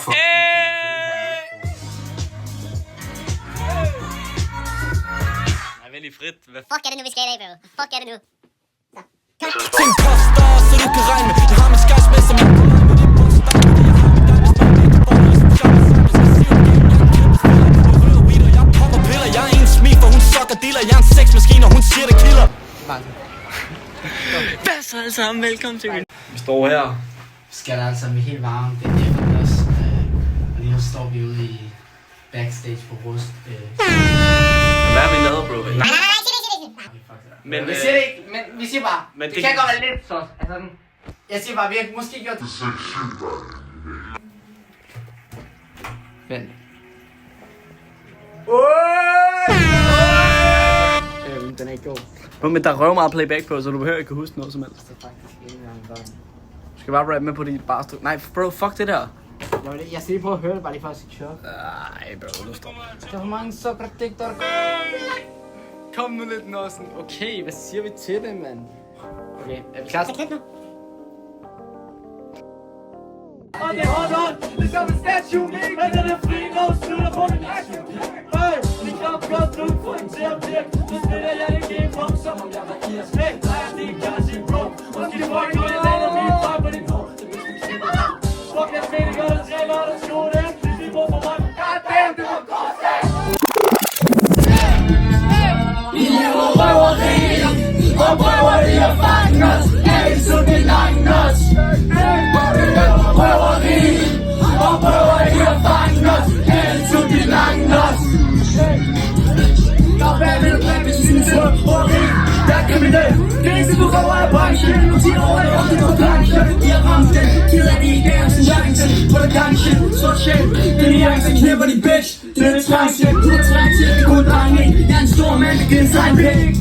fuck. Jeg vil lige frit. Hvad Fuck er det nu, vi skal af, bro? Fuck er det nu? Ting koster, så du kan regne med. Jeg har min skejs med som jeg popper piller. Jeg er en smig, for hun sukker dealer. Jeg er en sexmaskine, og hun siger det killer. Hvad så alle sammen? Velkommen til. Vi står her. Vi skal der altså med helt varme. Det er eftermiddags. Og lige nu står vi ude i backstage på Rust. Hvad har vi lavet, bro? Men vi siger det ikke, men vi siger bare, men det kan godt være lidt så. Altså, jeg siger bare, vi har måske gjort det. Vent. Den er ikke god. Men der røver meget playback på, så du behøver ikke at huske noget som helst. Det er faktisk ikke engang børn. Du skal bare rappe med på dit barstol. Nej, bro, fuck det der. Jeg skal lige prøve at høre det, bare lige for at sige chok. Nej, bro, du står. Der er for mange sukkerdigter. Kom nu lidt, Nossen. Okay, hvad siger vi til det, mand? Okay, er vi klar? Så klip nu. Og det holder on, ligesom en statue. Men den er fri, når du slutter på min action. Hey, vi kan godt nu få en til at virke. Nu spiller jeg det game from, som om jeg var Ias. Hey, nej, det er kanskje bro. Måske du får ikke noget, jeg lander min far på din hår. Fuck, jeg spiller godt og træner, og der skole det. Hvis vi bruger for mig, goddamn, det var godt. Vi lever røveri, og røveri er fangen os. Altid det langen os. Røveri, og røveri er fangen os. Altid det langen os. Der er bag ved bag ved synes røveri. Jeg er kriminel, det eneste du røver er branchen. Nu siger over det om det på planchen. De har ramt den, ked af de idéer som janksen. Hvor der gang shit, så shit. Den i janksen knipper de bitch. Det er trængshit, du er trængshit, det er god dreng. Jeg er en stor mand, der giver en sejn pæk.